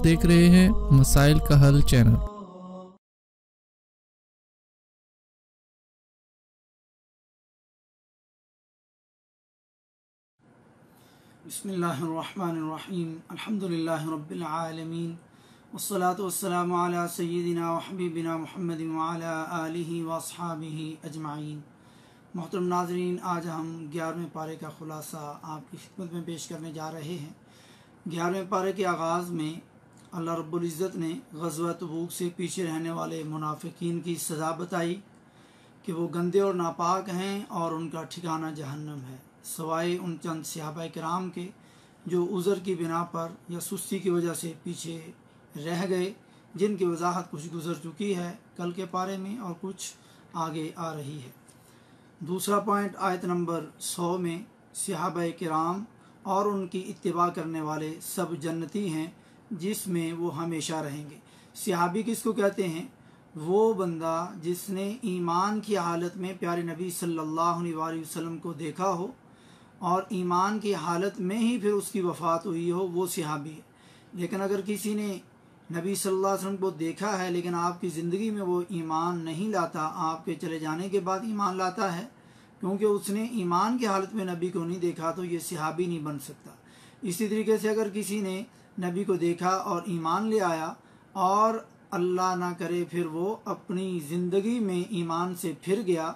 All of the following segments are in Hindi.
देख रहे हैं मसाइल का हल चैनल। बिस्मिल्लाहिर्रहमानिर्रहीम अल्हम्दुलिल्लाहि रब्बिल आलमीन वस्सलातु वस्सलामु अला सय्यिदिना व हबीबिना मुहम्मदिन व अला आलिहि व अस्हाबिहि अजमाइन। मोहतरम नाज़रीन, आज हम 11वें पारे का ख़ुलासा आपकी खिदमत में पेश करने जा रहे हैं। 11वें पारे के आगाज़ में अल्लाह रब्बुल इज़्ज़त ने ग़ज़वा तबूक से पीछे रहने वाले मुनाफ़िकीन की सज़ा बताई कि वो गंदे और नापाक हैं और उनका ठिकाना जहन्नम है, सवाए उन चंद सहाबा किराम के जो उज़र की बिना पर या सुस्ती की वजह से पीछे रह गए, जिनकी वजाहत कुछ गुज़र चुकी है कल के पारे में और कुछ आगे आ रही है। दूसरा पॉइंट आयत नंबर 100 में सहाबा किराम और उनकी इत्तिबा करने वाले सब जन्नती हैं जिसमें वो हमेशा रहेंगे। सहाबी किसको कहते हैं? वो बंदा जिसने ईमान की हालत में प्यारे नबी सल्लल्लाहु अलैहि वसल्लम को देखा हो और ईमान की हालत में ही फिर उसकी वफ़ात हुई हो, वो सहाबी है। लेकिन अगर किसी ने नबी सल्लल्लाहु अलैहि वसल्लम को देखा है लेकिन आपकी ज़िंदगी में वो ईमान नहीं लाता, आपके चले जाने के बाद ईमान लाता है क्योंकि उसने ईमान की हालत में नबी को नहीं देखा, तो ये सहाबी नहीं बन सकता। इसी तरीके से अगर किसी ने नबी को देखा और ईमान ले आया और अल्लाह ना करे फिर वो अपनी ज़िंदगी में ईमान से फिर गया,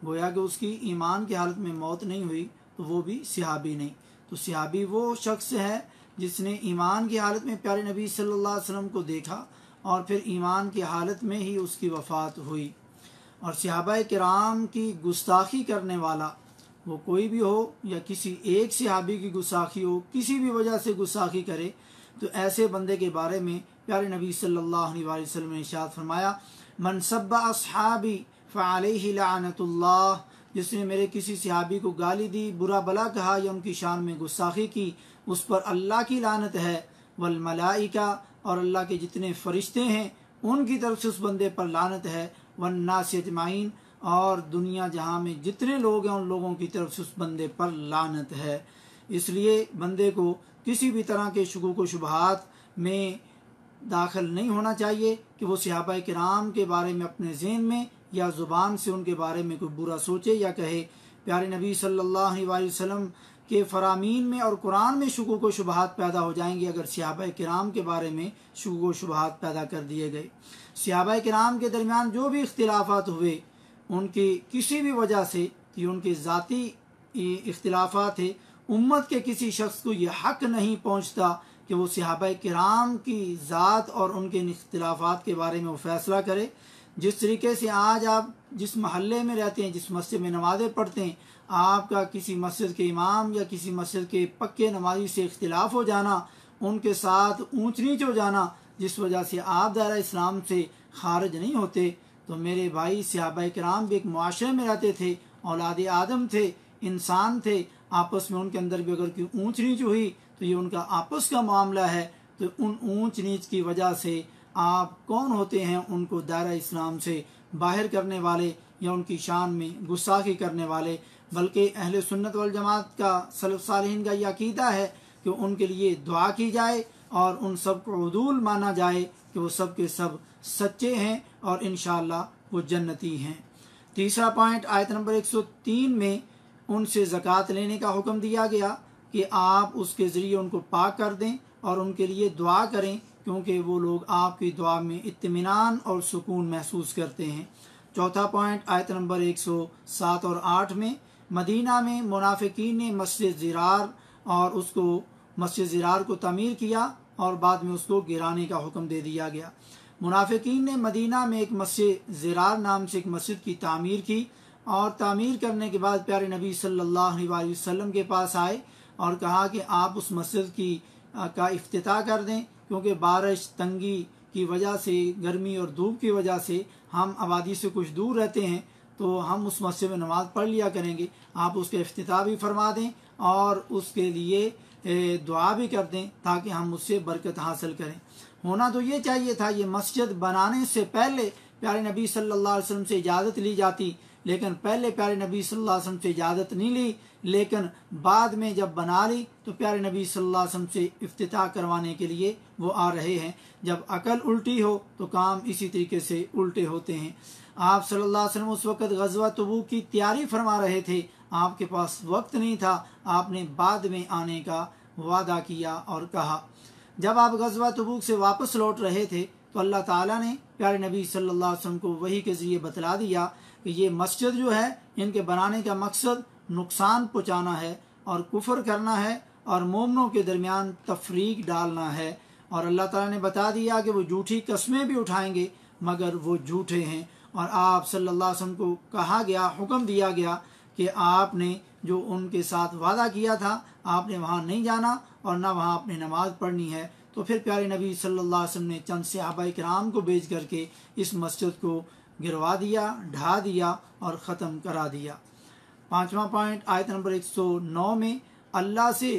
गोया कि उसकी ईमान की हालत में मौत नहीं हुई, तो वो भी सहाबी नहीं। तो सहाबी वो शख्स है जिसने ईमान की हालत में प्यारे नबी सल्लल्लाहु अलैहि वसल्लम को देखा और फिर ईमान की हालत में ही उसकी वफ़ात हुई। और सहाबा किराम की गुस्ताखी करने वाला वो कोई भी हो या किसी एक सहाबी की गुस्ताखी हो, किसी भी वजह से गुस्ताखी करे, तो ऐसे बंदे के बारे में प्यारे नबी सल्लल्लाहु अलैहि वसल्लम ने इरशाद फरमाया, मन सब्बा अस्हाबी फ़अलैहि लअनतुल्लाह, जिसने मेरे किसी सहाबी को गाली दी, बुरा भला कहा या उनकी शान में गुस्ताखी की, उस पर अल्लाह की लानत है। वल मलाइका, और अल्लाह के जितने फरिश्ते हैं उनकी तरफ से उस बंदे पर लानत है। वन नास अजमाइन, और दुनिया जहाँ में जितने लोग हैं उन लोगों की तरफ से उस बंदे पर लानत है। इसलिए बंदे को किसी भी तरह के शुकूक व शुबहात में दाखिल नहीं होना चाहिए कि वो सहाबा किराम के बारे में अपने ज़हन में या ज़ुबान से उनके बारे में कोई बुरा सोचे या कहे। प्यारे नबी सल्लल्लाहु अलैहि वसल्लम के फ़रामीन में और कुरान में शुकूक व शुबहात पैदा हो जाएंगे अगर सहाबा किराम के बारे में शुकूक व शुबहात पैदा कर दिए गए। सहाबा किराम के दरमियान जो भी इख्तिलाफ़ात हुए उनकी किसी भी वजह से, कि उनके ज़ाती इख्तिलाफ़ात थे, उम्मत के किसी शख्स को ये हक़ नहीं पहुँचता कि वो सहाबा किराम की ज़ात और उनके इख्तिलाफ़ात के बारे में वो फ़ैसला करे। जिस तरीके से आज आप जिस महल्ले में रहते हैं, जिस मस्जिद में नमाज़ें पढ़ते हैं, आपका किसी मस्जिद के इमाम या किसी मस्जिद के पक्के नमाजी से इख्तिलाफ़ हो जाना, उनके साथ ऊंच नीच हो जाना, जिस वजह से आप दायरा इस्लाम से खारिज नहीं होते, तो मेरे भाई सहाबा किराम भी एक मुआशरे में रहते थे, औलाद आदम थे, इंसान थे, आपस में उनके अंदर भी अगर कोई ऊंच नीच हुई तो ये उनका आपस का मामला है। तो उन ऊंच नीच की वजह से आप कौन होते हैं उनको दायरा इस्लाम से बाहर करने वाले या उनकी शान में गुस्ताखी करने वाले? बल्कि अहले सुन्नत वल जमात का सलफ़ सालिहीन का यह अक़ीदा है कि उनके लिए दुआ की जाए और उन सब को उदूल माना जाए कि वो सब के सब सच्चे हैं और इंशाअल्लाह वो जन्नती हैं। तीसरा पॉइंट आयत नंबर 103 में उनसे ज़कात लेने का हुक्म दिया गया कि आप उसके ज़रिए उनको पाक कर दें और उनके लिए दुआ करें, क्योंकि वो लोग आपकी दुआ में इत्मीनान और सुकून महसूस करते हैं। चौथा पॉइंट आयत नंबर 107 और 8 में मदीना में मुनाफिकीन ने मस्जिद ज़िरार और उसको मस्जिद ज़िरार को तमीर किया और बाद में उसको गिराने का हुक्म दे दिया गया। मुनाफिकीन ने मदीना में एक मस्जिद ज़िरार नाम से एक मस्जिद की तामीर की और तामीर करने के बाद प्यारे नबी सल्लल्लाहु अलैहि वसल्लम के पास आए और कहा कि आप उस मस्जिद का इफ्तिताह कर दें, क्योंकि बारिश तंगी की वजह से, गर्मी और धूप की वजह से हम आबादी से कुछ दूर रहते हैं, तो हम उस मस्जिद में नमाज़ पढ़ लिया करेंगे। आप उसका इफ्तिताह भी फरमा दें और उसके लिए दुआ भी कर दें ताकि हम उससे बरकत हासिल करें। होना तो ये चाहिए था, ये मस्जिद बनाने से पहले प्यारे नबी सल्लल्लाहु अलैहि वसल्लम से इजाज़त ली जाती, लेकिन पहले प्यारे नबी सल्लल्लाहु अलैहि वसल्लम से इजाज़त नहीं ली, लेकिन बाद में जब बना ली तो प्यारे नबी सल्लल्लाहु अलैहि वसल्लम से इफ्तिताह करवाने के लिए वो आ रहे हैं। जब अकल उल्टी हो तो काम इसी तरीके से उल्टे होते हैं। आप सल्लल्लाहु अलैहि वसल्लम उस वक़्त गज़वा तबूक की तैयारी फरमा रहे थे, आपके पास वक्त नहीं था, आपने बाद में आने का वादा किया और कहा। जब आप गज़वा तबूक से वापस लौट रहे थे तो अल्लाह ताला ने प्यारे नबी सल्लल्लाहु अलैहि वसल्लम को वही के ज़रिए बतला दिया कि ये मस्जिद जो है इनके बनाने का मकसद नुकसान पहुँचाना है और कुफ्र करना है और मोमनों के दरमियान तफरीक डालना है। और अल्लाह ताला ने बता दिया कि वो झूठी कस्में भी उठाएंगे मगर वो झूठे हैं। और आप सल्लल्लाहु अलैहि वसल्लम को कहा गया, हुक्म दिया गया कि आपने जो उनके साथ वादा किया था आपने वहाँ नहीं जाना और ना वहाँ अपनी नमाज पढ़नी है। तो फिर प्यारे नबी सल्लल्लाहु अलैहि वसल्लम ने चंद सहाबा किराम को भेज करके इस मस्जिद को गिरवा दिया, ढा दिया और ख़त्म करा दिया। 5वां पॉइंट आयत नंबर 109 में अल्लाह से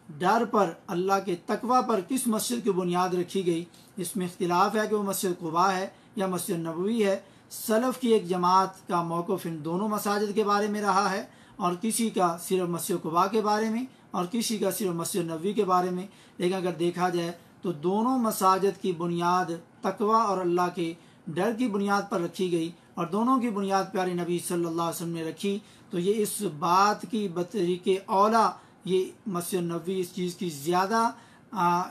डर पर, अल्लाह के तकवा पर किस मस्जिद की बुनियाद रखी गई। इसमें इख्तिलाफ है कि वो मस्जिद कुबा है या मस्जिद नबवी है। सलफ़ की एक जमात का मौक़िफ़ इन दोनों मसाजिद के बारे में रहा है और किसी का सिर्फ मस्जिद कुबा के बारे में और किसी का सिर्फ मस्जिद नबवी के बारे में। लेकिन अगर देखा जाए तो दोनों मसाजिद की बुनियाद तकवा और अल्लाह के डर की बुनियाद पर रखी गई और दोनों की बुनियाद प्यारे नबी सल्लल्लाहु अलैहि वसल्लम ने रखी। तो ये इस बात की बतरीके औला ये मस्जिद नबवी इस चीज़ की ज़्यादा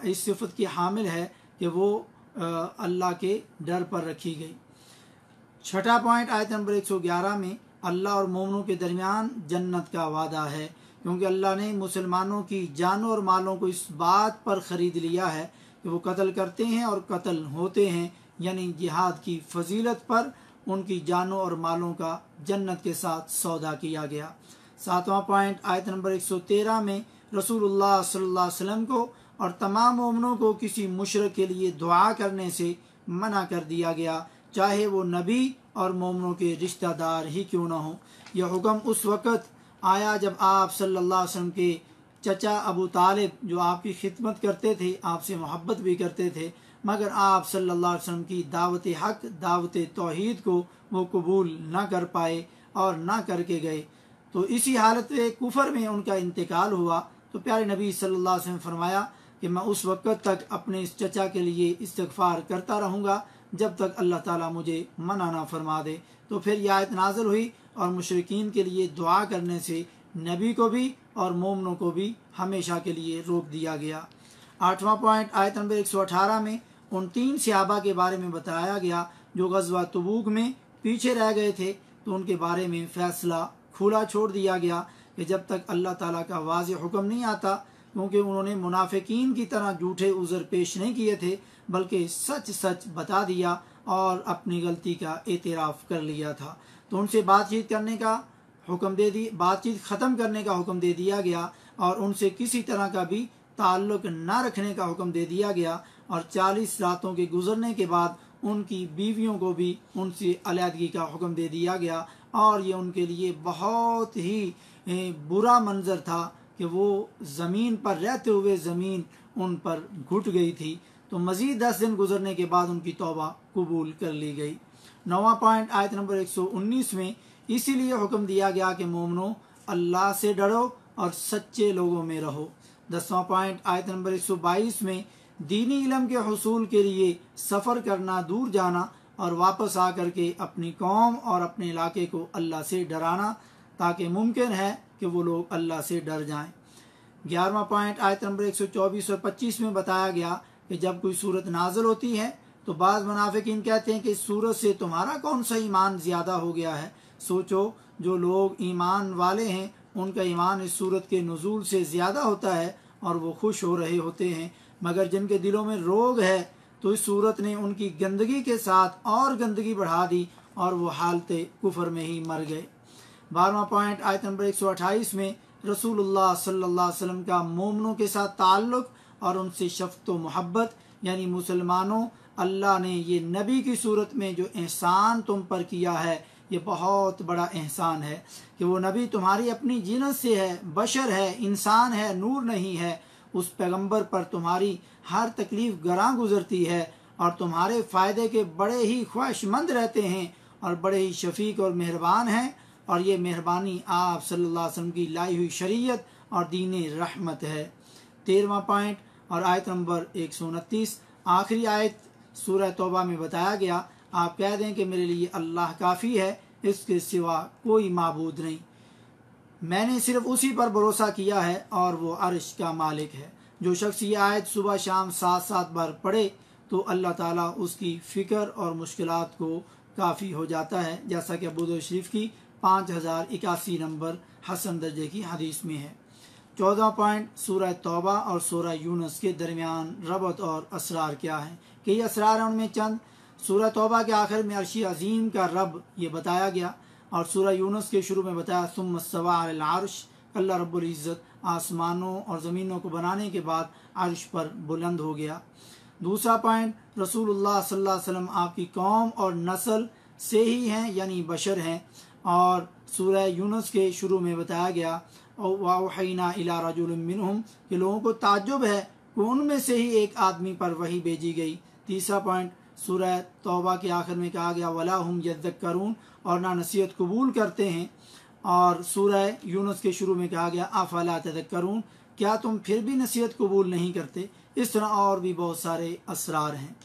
इस सिफत की हामिल है कि वो अल्लाह के डर पर रखी गई। 6वां पॉइंट आयत नंबर 111 में अल्लाह और मोमिनों के दरमियान जन्नत का वादा है, क्योंकि अल्लाह ने मुसलमानों की जानों और मालों को इस बात पर ख़रीद लिया है कि वो कत्ल करते हैं और कत्ल होते हैं, यानी जिहाद की फजीलत पर उनकी जानों और मालों का जन्नत के साथ सौदा किया गया। 7वां पॉइंट आयत नंबर 113 में रसूलुल्लाह सल्लल्लाहु अलैहि वसल्लम को और तमाम मोमिनों को किसी मुशरिक के लिए दुआ करने से मना कर दिया गया, चाहे वो नबी और मोमिनों के रिश्तेदार ही क्यों ना हो। यह हुक्म उस वक़्त आया जब आप सल्लल्लाहु अलैहि वसल्लम के चचा अबू तालिब, जो आपकी खिदमत करते थे, आपसे मोहब्बत भी करते थे, मगर आप सल्लल्लाहु अलैहि वसल्लम की दावत हक, दावत तौहीद को वो कबूल ना कर पाए और ना करके गए। तो इसी हालत कुफर में उनका इंतकाल हुआ। तो प्यारे नबी सल्लल्लाहु अलैहि वसल्लम फरमाया कि मैं उस वक़्त तक अपने इस चचा के लिए इस्तिग़फ़ार करता रहूँगा जब तक अल्लाह ताला मुझे मना ना फरमा दे। तो फिर यह आयत नाज़िल हुई और मुशरिकीन के लिए दुआ करने से नबी को भी और मोमिनों को भी हमेशा के लिए रोक दिया गया। 8वां पॉइंट आयत नंबर 118 में उन 3 सहाबा के बारे में बताया गया जो गज़वा तबूक में पीछे रह गए थे। तो उनके बारे में फ़ैसला खुला छोड़ दिया गया कि जब तक अल्लाह ताला का वाज़ेह हुक्म नहीं आता, क्योंकि उन्होंने मुनाफिकीन की तरह झूठे उज़र पेश नहीं किए थे, बल्कि सच सच बता दिया और अपनी गलती का एतराफ़ कर लिया था। तो उनसे बातचीत करने का हुक्म दे दी, बातचीत ख़त्म करने का हुक्म दे दिया गया और उनसे किसी तरह का भी ताल्लुक़ न रखने का हुक्म दे दिया गया। और 40 रातों के गुजरने के बाद उनकी बीवियों को भी उनसे अलहदगी का हुक्म दे दिया गया। और ये उनके लिए बहुत ही बुरा मंजर था कि वो ज़मीन पर रहते हुए ज़मीन उन पर घुट गई थी। तो मज़ीद 10 दिन गुजरने के बाद उनकी तौबा कबूल कर ली गई। 9वां पॉइंट आयत नंबर 119 में इसीलिए हुक्म दिया गया कि मोमिनो अल्लाह से डरो और सच्चे लोगों में रहो। 10वां पॉइंट आयत नंबर 122 में दीनी इल्म के हुसूल के लिए सफ़र करना, दूर जाना और वापस आकर के अपनी कौम और अपने इलाके को अल्लाह से डराना, ताकि मुमकिन है कि वो लोग अल्लाह से डर जाएं। 11वां पॉइंट आयत नंबर 124 और 25 में बताया गया कि जब कोई सूरत नाज़िल होती है तो बाज़ मुनाफिकीन कहते हैं कि इस सूरत से तुम्हारा कौन सा ईमान ज़्यादा हो गया है। सोचो, जो लोग ईमान वाले हैं उनका ईमान इस सूरत के नुज़ूल से ज़्यादा होता है और वो खुश हो रहे होते हैं, मगर जिनके दिलों में रोग है तो इस सूरत ने उनकी गंदगी के साथ और गंदगी बढ़ा दी और वो हालत कुफर में ही मर गए। 12वां पॉइंट आयत नंबर 128 में रसूलुल्लाह सल्लल्लाहु अलैहि वसल्लम का मोमिनों के साथ ताल्लुक़ और उनसे शफ़क़त व मोहब्बत, यानी मुसलमानों, अल्लाह ने ये नबी की सूरत में जो एहसान तुम पर किया है ये बहुत बड़ा एहसान है कि वो नबी तुम्हारी अपनी जिनस से है, बशर है, इंसान है, नूर नहीं है। उस पैगंबर पर तुम्हारी हर तकलीफ़ गरां गुजरती है और तुम्हारे फ़ायदे के बड़े ही ख्वाहिशमंद रहते हैं और बड़े ही शफीक और मेहरबान हैं। और ये मेहरबानी आप सल्लल्लाहु अलैहि वसल्लम की लाई हुई शरीयत और दीन रहमत है। 13वां पॉइंट और आयत नंबर 129, आखिरी आयत सूरह तौबा में बताया गया, आप कह दें कि मेरे लिए अल्लाह काफ़ी है, इसके सिवा कोई माबूद नहीं, मैंने सिर्फ उसी पर भरोसा किया है और वो अर्श का मालिक है। जो शख्स ये आयत सुबह शाम 7-7 बार पढ़े तो अल्लाह ताला उसकी फ़िक्र और मुश्किलात को काफ़ी हो जाता है, जैसा कि अबू दाऊद शरीफ की 5081 नंबर हसन दर्जे की हदीस में है। 14वां पॉइंट, सूरह तौबा और सूरह यूनुस के दरमियान रबत और असरार क्या है। कई असरार हैं, उनमें चंद। सूरह तौबा के आखिर में अर्श अजीम का रब ये बताया गया और सूरह यूनुस के शुरू में बताया सुम्मा इस्तवा अल अर्श, अल्लाह रब्बुल इज़्ज़त आसमानों और ज़मीनों को बनाने के बाद अर्श पर बुलंद हो गया। दूसरा पॉइंट, रसूलुल्लाह सल्लल्लाहु अलैहि वसल्लम आपकी कौम और नस्ल से ही हैं, यानी बशर हैं। और सूरह यूनुस के शुरू में बताया गया वौहैना इला रजुलिम मिनहुम, कि लोगों को ताज्जुब है कि उनमें से ही एक आदमी पर वही भेजी गई। तीसरा पॉइंट, सूरह तौबा के आखिर में कहा गया वला हुम यज़क्करून, और ना नसीहत कबूल करते हैं। और सूरह यूनुस के शुरू में कहा गया अफला तज़क्करून, क्या तुम फिर भी नसीहत कबूल नहीं करते। इस तरह और भी बहुत सारे असरार हैं।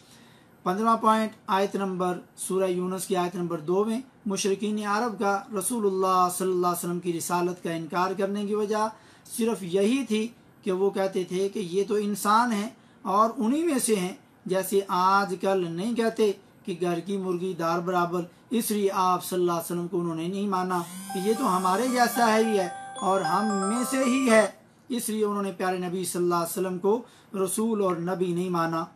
15वां पॉइंट, आयत नंबर सूरह यूनुस की आयत नंबर 2 में मुशरिकीन अरब का रसूलुल्लाह सल्लल्लाहु अलैहि वसल्लम की रिसालत का इनकार करने की वजह सिर्फ यही थी कि वो कहते थे कि ये तो इंसान हैं और उन्हीं में से हैं, जैसे आजकल नहीं कहते कि घर की मुर्गी दार बराबर। इसलिए आप सल्लल्लाहु अलैहि वसल्लम को उन्होंने नहीं माना कि ये तो हमारे जैसा ही है और हम में से ही है, इसलिए उन्होंने प्यारे नबी सल्लल्लाहु अलैहि वसल्लम को रसूल और नबी नहीं माना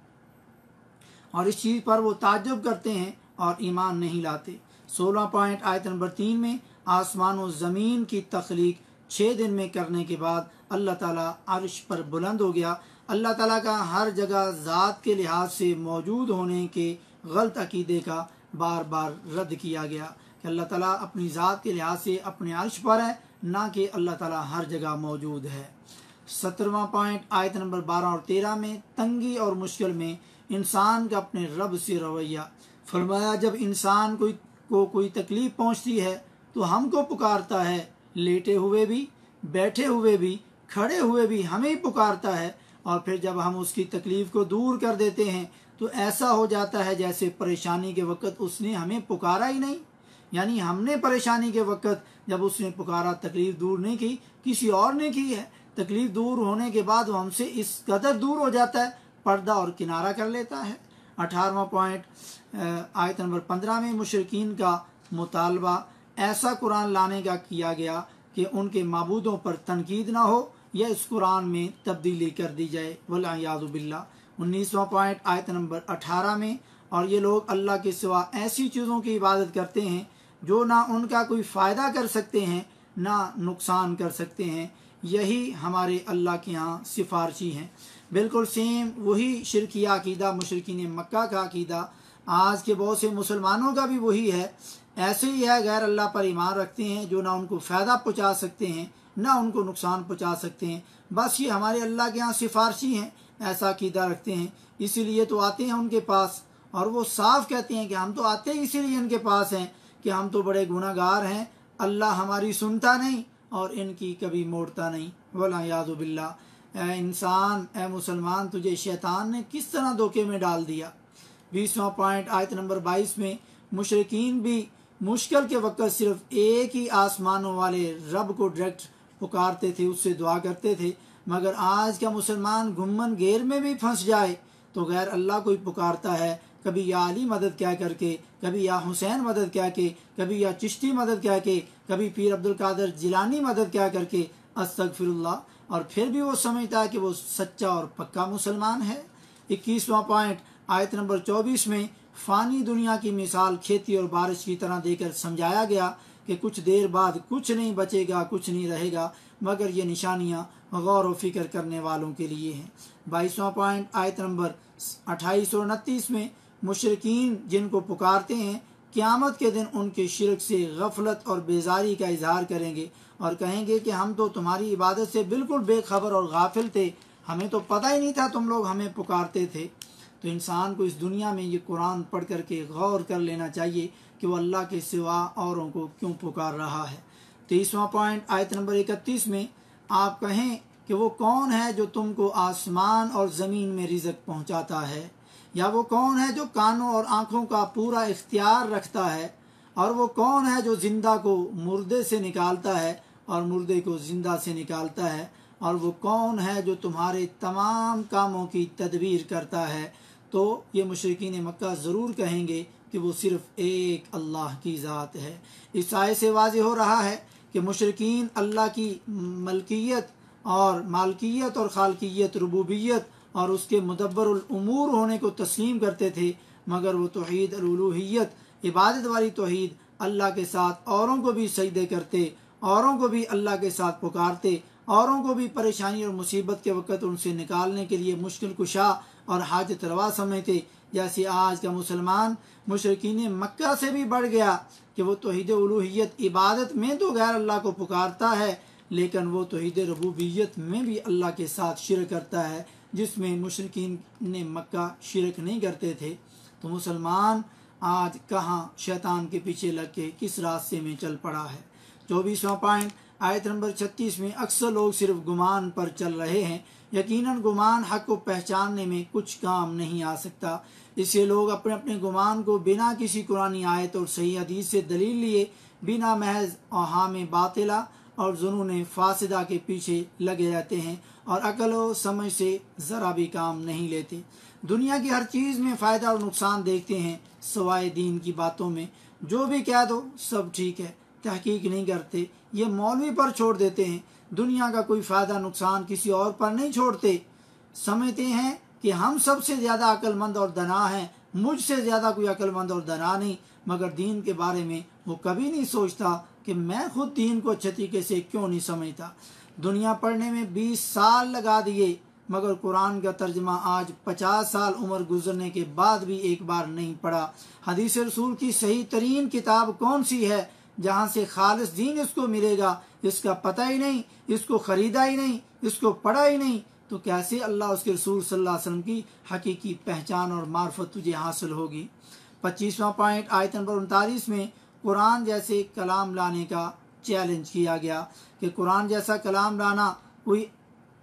और इस चीज़ पर वो ताज्जुब करते हैं और ईमान नहीं लाते। 16वां पॉइंट, आयत नंबर 3 में आसमान और ज़मीन की तख्लीक 6 दिन में करने के बाद अल्लाह ताला अर्श पर बुलंद हो गया। अल्लाह ताला का हर जगह ज़ात के लिहाज से मौजूद होने के गलत अकीदे का बार बार रद्द किया गया कि अल्लाह ताला अपनी ज़ात के लिहाज से अपने अर्श पर है, ना कि अल्लाह ताला हर जगह मौजूद है। 17वां पॉइंट, आयत नंबर 12 और 13 में तंगी और मुश्किल में इंसान का अपने रब से रवैया। फरमाया जब इंसान को कोई तकलीफ़ पहुंचती है तो हमको पुकारता है, लेटे हुए भी, बैठे हुए भी, खड़े हुए भी हमें ही पुकारता है, और फिर जब हम उसकी तकलीफ़ को दूर कर देते हैं तो ऐसा हो जाता है जैसे परेशानी के वक़्त उसने हमें पुकारा ही नहीं। यानी हमने परेशानी के वक़्त जब उसने पुकारा, तकलीफ़ दूर नहीं की, किसी और ने की है। तकलीफ़ दूर होने के बाद वो हमसे इस कदर दूर हो जाता है, पर्दा और किनारा कर लेता है। 18वां पॉइंट, आयत नंबर 15 में मुशरिकीन का मुतालबा ऐसा कुरान लाने का किया गया कि उनके माबूदों पर तनकीद ना हो या इस कुरान में तब्दीली कर दी जाए, वल्इयाज़ु बिल्लाह। 19वां पॉइंट, आयत नंबर 18 में, और ये लोग अल्लाह के सिवा ऐसी चीज़ों की इबादत करते हैं जो ना उनका कोई फ़ायदा कर सकते हैं ना नुकसान कर सकते हैं, यही हमारे अल्लाह के यहाँ सिफारशी हैं। बिल्कुल सेम वही शिरकिया अकीदा मुशरिकीन मक्का का अकीदा आज के बहुत से मुसलमानों का भी वही है। ऐसे ही है, गैर अल्लाह पर ईमान रखते हैं जो ना उनको फ़ायदा पहुँचा सकते हैं ना उनको नुकसान पहुँचा सकते हैं, बस ये हमारे अल्लाह के यहाँ सिफारशी हैं, ऐसा अकीदा रखते हैं। इसीलिए तो आते हैं उनके पास और वो साफ कहते हैं कि हम तो आते ही इसीलिए इनके पास हैं कि हम तो बड़े गुनाहगार हैं, अल्लाह हमारी सुनता नहीं और इनकी कभी मोड़ता नहीं, वल्इयाज़ु बिल्लाह। ए इंसान, ए मुसलमान, तुझे शैतान ने किस तरह धोखे में डाल दिया। 20वां पॉइंट, आयत नंबर 22 में मुशरिकीन भी मुश्किल के वक्त सिर्फ एक ही आसमानों वाले रब को डायरेक्ट पुकारते थे, उससे दुआ करते थे, मगर आज का मुसलमान गुम्मन घेर में भी फंस जाए तो गैर अल्लाह को ही पुकारता है, कभी या अली मदद कह करके, कभी या हुसैन मदद कह के, कभी या चिश्ती मदद कह के, कभी पीर अब्दुल कादिर जिलानी मदद कह करके, अस्तगफिरुल्लाह, और फिर भी वो समझता है कि वो सच्चा और पक्का मुसलमान है। 21वां पॉइंट, आयत नंबर 24 में फ़ानी दुनिया की मिसाल खेती और बारिश की तरह देकर समझाया गया कि कुछ देर बाद कुछ नहीं बचेगा, कुछ नहीं रहेगा, मगर ये निशानियाँ गौर व फिक्र करने वालों के लिए हैं। 22वां पॉइंट, आयत नंबर 28 और 29 में मुशरिकीन जिनको पुकारते हैं क़यामत के दिन उनके शिरक से गफलत और बेजारी का इजहार करेंगे और कहेंगे कि हम तो तुम्हारी इबादत से बिल्कुल बेखबर और गाफिल थे, हमें तो पता ही नहीं था तुम लोग हमें पुकारते थे। तो इंसान को इस दुनिया में ये कुरान पढ़ करके गौर कर लेना चाहिए कि वो अल्लाह के सिवा औरों को क्यों पुकार रहा है। 23वां पॉइंट आयत नंबर 31 में आप कहें कि वो कौन है जो तुमको आसमान और ज़मीन में रिज़्क़ पहुंचाता है, या वो कौन है जो कानों और आँखों का पूरा इख्तियार रखता है, और वो कौन है जो ज़िंदा को मुर्दे से निकालता है और मुर्दे को ज़िंदा से निकालता है, और वो कौन है जो तुम्हारे तमाम कामों की तदबीर करता है। तो ये मुशरिकीन मक्का ज़रूर कहेंगे कि वो सिर्फ़ एक अल्लाह की ज़ात है। इस आयत से वाज़ेह हो रहा है कि मुशरिकीन अल्लाह की मलकियत और मालकियत और खालकियत, रुबूबियत और उसके मुदब्बरुल उमूर होने को तस्लीम करते थे, मगर वो तौहीद उलूहियत, इबादत वाली तौहीद, अल्लाह के साथ औरों को भी सजदे करते, औरों को भी अल्लाह के साथ पुकारते, औरों को भी परेशानी और मुसीबत के वक़्त उनसे निकालने के लिए मुश्किल कुशा और हाजत रवा समझते। जैसे आज का मुसलमान मुशरिकीन मक्का से भी बढ़ गया कि वो तौहीद उलूहियत, इबादत में तो गैर अल्लाह को पुकारता है, लेकिन वो तौहीद रुबूबियत में भी अल्लाह के साथ शिरक करता है, जिसमें मुशरिकीन ने मक्का शिरक नहीं करते थे। तो मुसलमान आज कहाँ शैतान के पीछे लग के किस रास्ते में चल पड़ा है। 24वां पॉइंट आयत नंबर 36 में अक्सर लोग सिर्फ गुमान पर चल रहे हैं, यकीनन गुमान हक को पहचानने में कुछ काम नहीं आ सकता। इससे लोग अपने अपने गुमान को बिना किसी कुरानी आयत और सही हदीस से दलील लिए, बिना महज औहाम बातिला और जुनून फासिदा के पीछे लगे रहते हैं और अकल व समझ से ज़रा भी काम नहीं लेते। दुनिया की हर चीज़ में फ़ायदा और नुकसान देखते हैं, सवाए दीन की बातों में जो भी कह दो सब ठीक है, तहकीक नहीं करते, ये मौलवी पर छोड़ देते हैं। दुनिया का कोई फ़ायदा नुकसान किसी और पर नहीं छोड़ते। समझते हैं कि हम सबसे ज़्यादा अक्लमंद और दना हैं, मुझसे ज़्यादा कोई अक्लमंद और दना नहीं, मगर दीन के बारे में वो कभी नहीं सोचता कि मैं खुद दीन को अच्छे तरीके से क्यों नहीं समझता। दुनिया पढ़ने में 20 साल लगा दिए, मगर कुरान का तर्जमा आज 50 साल उम्र गुजरने के बाद भी एक बार नहीं पढ़ा। हदीस रसूल की सही तरीन किताब कौन सी है जहाँ से खालिस दीन इसको मिलेगा, इसका पता ही नहीं, इसको ख़रीदा ही नहीं, इसको पढ़ा ही नहीं, तो कैसे अल्लाह उसके रसूल सल्लल्लाहु अलैहि वसल्लम की हकीकी पहचान और मार्फत तुझे हासिल होगी। 25वां पॉइंट आयत नंबर 39 में कुरान जैसे कलाम लाने का चैलेंज किया गया कि कुरान जैसा कलाम लाना, कोई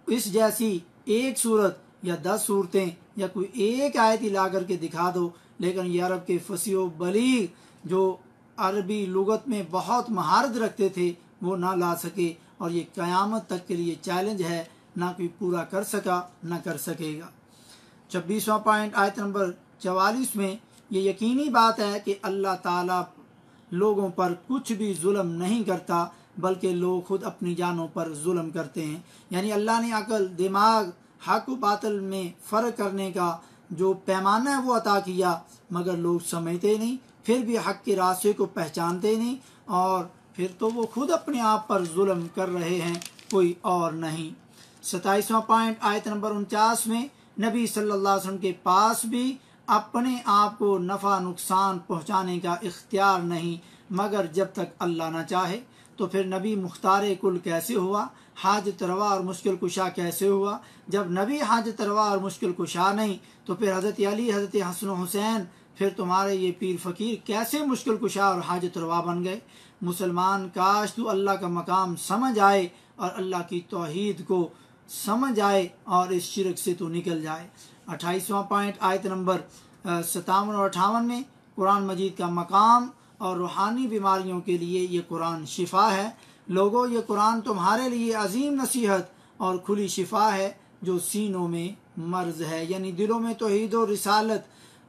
इस जैसी एक सूरत या 10 सूरतें या कोई एक आयत ही ला करके दिखा दो, लेकिन ये अरब के फसीह बलीग जो अरबी लुगत में बहुत महारत रखते थे वो ना ला सके, और ये क़यामत तक के लिए चैलेंज है, ना कोई पूरा कर सका ना कर सकेगा। 26वां पॉइंट आयत नंबर 44 में ये यकीनी बात है कि अल्लाह ताला लोगों पर कुछ भी जुल्म नहीं करता, बल्कि लोग खुद अपनी जानों पर जुल्म करते हैं। यानी अल्लाह ने अकल, दिमाग, हक व बातिल में फ़र्क करने का जो पैमाना है वो अता किया, मगर लोग समझते नहीं, फिर भी हक के रास्ते को पहचानते नहीं, और फिर तो वो खुद अपने आप पर जुल्म कर रहे हैं, कोई और नहीं। 27वां पॉइंट आयत नंबर 49 में नबी सल्लल्लाहु अलैहि वसल्लम के पास भी अपने आप को नफ़ा नुकसान पहुँचाने का इख्तियार नहीं, मगर जब तक अल्लाह ना चाहे। तो फिर नबी मुख्तार कुल कैसे हुआ, हाजत रवा और मुश्किल कुशा कैसे हुआ? जब नबी हाजत रवा और मुश्किल कुशा नहीं, तो फिर हज़रत अली, हज़रत हसन हुसैन, फिर तुम्हारे ये पीर फ़कीर कैसे मुश्किल कुशा और हाजत रवा बन गए? मुसलमान काश तो अल्लाह का मकाम समझ आए और अल्लाह की तौहीद को समझ आए और इस शिरक से तो निकल जाए। 28वां पॉइंट आयत नंबर 57 और 58 में कुरान मजीद का मकाम और रूहानी बीमारियों के लिए ये कुरान शिफा है। लोगों, ये कुरान तुम्हारे लिए अजीम नसीहत और खुली शिफा है जो सीनों में मर्ज है, यानी दिलों में तौहीद और रिसालत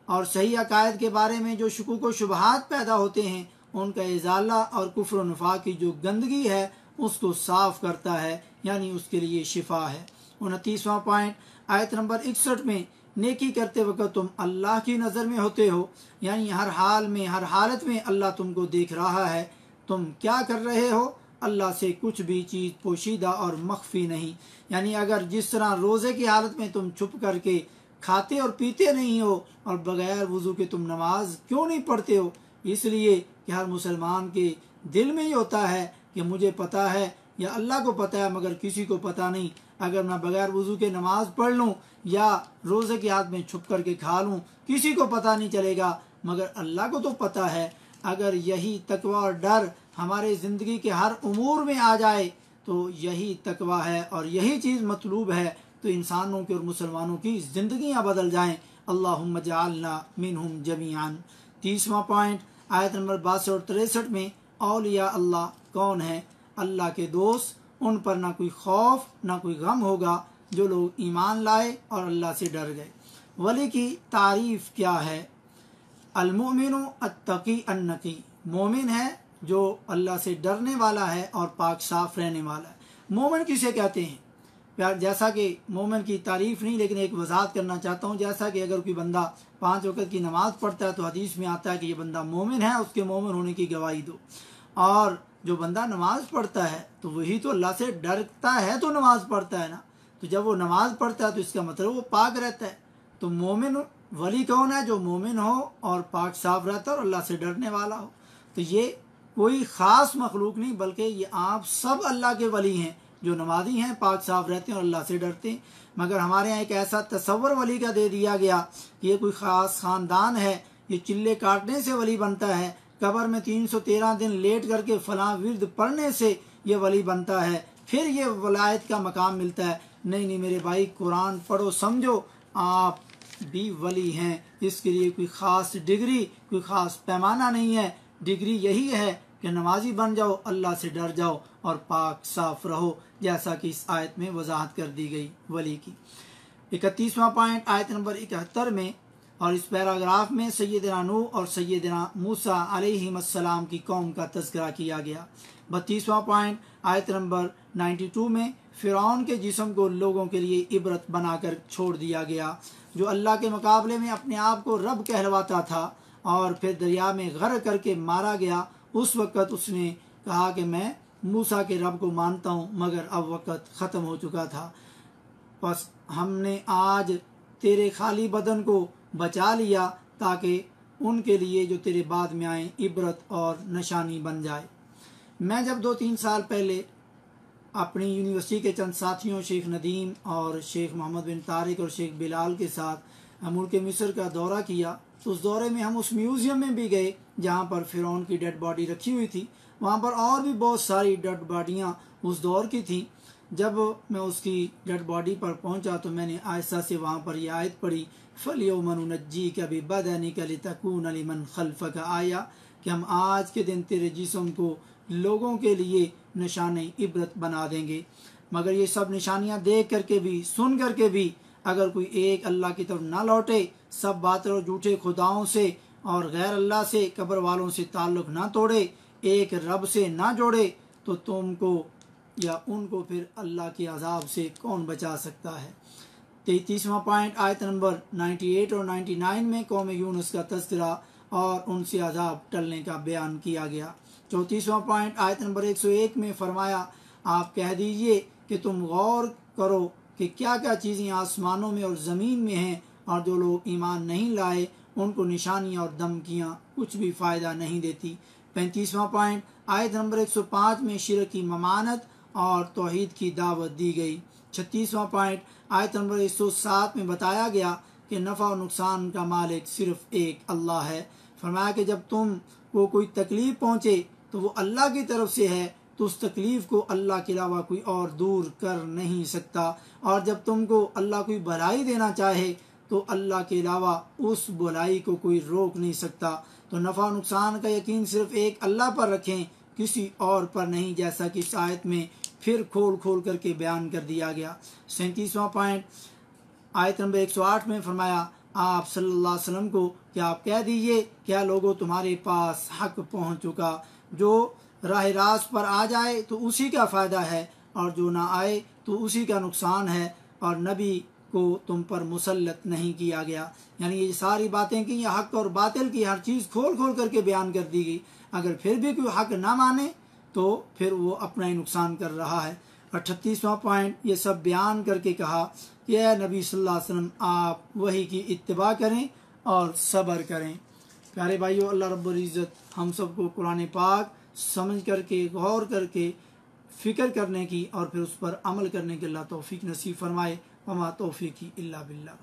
और सही अकायद के बारे में जो शुकूक व शुबहात पैदा होते हैं उनका इजाला और कुफ्र व निफाक की जो गंदगी है उसको साफ करता है, यानी उसके लिए शिफा है। 29वां पॉइंट आयत नंबर 61 में नेकी करते वक्त तुम अल्लाह की नज़र में होते हो, यानी हर हाल में, हर हालत में अल्लाह तुमको देख रहा है, तुम क्या कर रहे हो। अल्लाह से कुछ भी चीज़ पोशीदा और मख्फी नहीं। यानी अगर जिस तरह रोज़े की हालत में तुम छुप करके खाते और पीते नहीं हो और बगैर वज़ू के तुम नमाज क्यों नहीं पढ़ते हो, इसलिए कि हर मुसलमान के दिल में ही होता है कि मुझे पता है या अल्लाह को पता है मगर किसी को पता नहीं। अगर मैं बगैर वज़ू के नमाज पढ़ लूँ या रोज़े के हाथ में छुप करके खा लूँ, किसी को पता नहीं चलेगा मगर अल्लाह को तो पता है। अगर यही तकवा और डर हमारे ज़िंदगी के हर उमूर में आ जाए तो यही तकवा है और यही चीज़ मतलूब है, तो इंसानों की और मुसलमानों की ज़िंदगियाँ बदल जाएँ। अल्लाहुम्मा जअलना मिनहुम जमीअन। 30वां पॉइंट आयत नंबर 62 और 63 में, औलिया अल्लाह कौन है? अल्लाह के दोस्त, उन पर ना कोई खौफ ना कोई गम होगा जो लोग ईमान लाए और अल्लाह से डर गए। वली की तारीफ़ क्या है? अल-मुमिनु अत्तकी अन्नकी, मोमिन है जो अल्लाह से डरने वाला है और पाक साफ रहने वाला है। मोमिन किसे कहते हैं? प्यार, जैसा कि मोमिन की तारीफ़ नहीं, लेकिन एक वजाहत करना चाहता हूँ। जैसा कि अगर कोई बंदा 5 वक़्त की नमाज़ पढ़ता है तो हदीस में आता है कि ये बंदा मोमिन है, उसके मोमिन होने की गवाही दो। और जो बंदा नमाज़ पढ़ता है तो वही तो अल्लाह से डरता है तो नमाज़ पढ़ता है ना। तो जब वो नमाज़ पढ़ता है तो इसका मतलब वो पाक रहता है। तो मोमिन वली कौन है? जो मोमिन हो और पाक साफ रहता है और अल्लाह से डरने वाला हो। तो ये कोई ख़ास मखलूक नहीं, बल्कि ये आप सब अल्लाह के वली हैं जो नमाजी हैं, पाक साफ रहते हैं और अल्लाह से डरते हैं। मगर हमारे यहाँ एक ऐसा तसव्वुर वली का दे दिया गया कि ये कोई ख़ास ख़ानदान है, ये चिल्ले काटने से वली बनता है, कब्र में 313 दिन लेट करके फलां विर्द पढ़ने से ये वली बनता है, फिर ये वलायत का मकाम मिलता है। नहीं नहीं मेरे भाई, कुरान पढ़ो, समझो, आप भी वली हैं। इसके लिए कोई ख़ास डिग्री, कोई ख़ास पैमाना नहीं है। डिग्री यही है कि नमाजी बन जाओ, अल्लाह से डर जाओ और पाक साफ रहो, जैसा कि इस आयत में वजाहत कर दी गई वली की। 31वां पॉइंट आयत नंबर 71 में और इस पैराग्राफ में सैयदना नूह और सैयदना मूसा अलैहिस्सलाम की कौम का तज़किरा किया गया। 32वां पॉइंट आयत नंबर 92 में फ़िरौन के जिस्म को लोगों के लिए इबरत बनाकर छोड़ दिया गया, जो अल्लाह के मुकाबले में अपने आप को रब कहलवाता था और फिर दरिया में गर्क करके मारा गया। उस वक़्त उसने कहा कि मैं मूसा के रब को मानता हूँ, मगर अब वक़्त ख़त्म हो चुका था। बस हमने आज तेरे खाली बदन को बचा लिया ताकि उनके लिए जो तेरे बाद में आए इबरत और निशानी बन जाए। मैं जब 2-3 साल पहले अपनी यूनिवर्सिटी के चंद साथियों शेख नदीम और शेख मोहम्मद बिन तारिक और शेख बिलाल के साथ मुल्क मिस्र का दौरा किया, तो उस दौरे में हम उस म्यूज़ियम में भी गए जहाँ पर फ़िरौन की डेड बॉडी रखी हुई थी। वहाँ पर और भी बहुत सारी डेड बॉडियाँ उस दौर की थी। जब मैं उसकी डेड बॉडी पर पहुँचा तो मैंने आयशा से वहाँ पर यह आयत पढ़ी, फ़ल्यौम नुनज्जीका बिबदनिका लितकूना लिमन खल्फका आया, कि हम आज के दिन तेरे जिस्म को लोगों के लिए निशाने इबरत बना देंगे। मगर ये सब निशानियाँ देख करके भी, सुन करके भी, अगर कोई एक अल्लाह की तरफ ना लौटे, सब बातिल और झूठे खुदाओं से और गैर अल्लाह से, कब्र वालों से ताल्लुक़ ना तोड़े, एक रब से ना जोड़े, तो तुमको या उनको फिर अल्लाह के अजाब से कौन बचा सकता है। 33वां पॉइंट आयत नंबर 98 और 99 में कौम यूनुस का तज़किरा और उनसे अजाब टलने का बयान किया गया। 34वां पॉइंट आयत नंबर 101 में फरमाया, आप कह दीजिए कि तुम गौर करो कि क्या क्या चीज़ें आसमानों में और ज़मीन में हैं, और जो लोग ईमान नहीं लाए उनको निशानियाँ और धमकियाँ कुछ भी फ़ायदा नहीं देती। 35वां पॉइंट आयत नंबर 105 में शिरक की ममानत और तौहीद की दावत दी गई। 36वां पॉइंट आयत नंबर 107 में बताया गया कि नफ़ा और नुकसान का मालिक सिर्फ एक अल्लाह है। फरमाया कि जब तुम को कोई तकलीफ़ पहुँचे तो वो अल्लाह की तरफ से है, तो उस तकलीफ़ को अल्लाह के अलावा कोई और दूर कर नहीं सकता, और जब तुमको अल्लाह कोई भलाई देना चाहे तो अल्लाह के अलावा उस भलाई को कोई रोक नहीं सकता। तो नफ़ा नुकसान का यकीन सिर्फ एक अल्लाह पर रखें, किसी और पर नहीं, जैसा कि इस आयत में फिर खोल खोल करके बयान कर दिया गया। 37वां पॉइंट आयत नंबर 108 में फरमाया, आप सल्लल्लाहु अलैहि वसल्लम को कि आप कह दीजिए, क्या लोगों तुम्हारे पास हक पहुंच चुका, जो राह रास्त पर आ जाए तो उसी का फ़ायदा है और जो ना आए तो उसी का नुकसान है, और नबी को तुम पर मुसल्लत नहीं किया गया। यानी ये सारी बातें की, हक और बातिल की हर चीज़ खोल खोल करके बयान कर दी गई। अगर फिर भी कोई हक ना माने तो फिर वो अपना ही नुकसान कर रहा है। 38वां पॉइंट ये सब बयान करके कहा कि ऐ नबी सल्लल्लाहु अलैहि वसल्लम, आप वही की इत्तिबा करें और सब्र करें। प्यारे भाइयों, अल्लाह रब्बुल इज़्ज़त हम सबको कुरान पाक समझ करके, गौर करके, फ़िक्र करने की और फिर उस पर अमल करने की अल्लाह तौफीक नसीब फरमाए। वमा तौफीकी इल्ला बिल्लाह।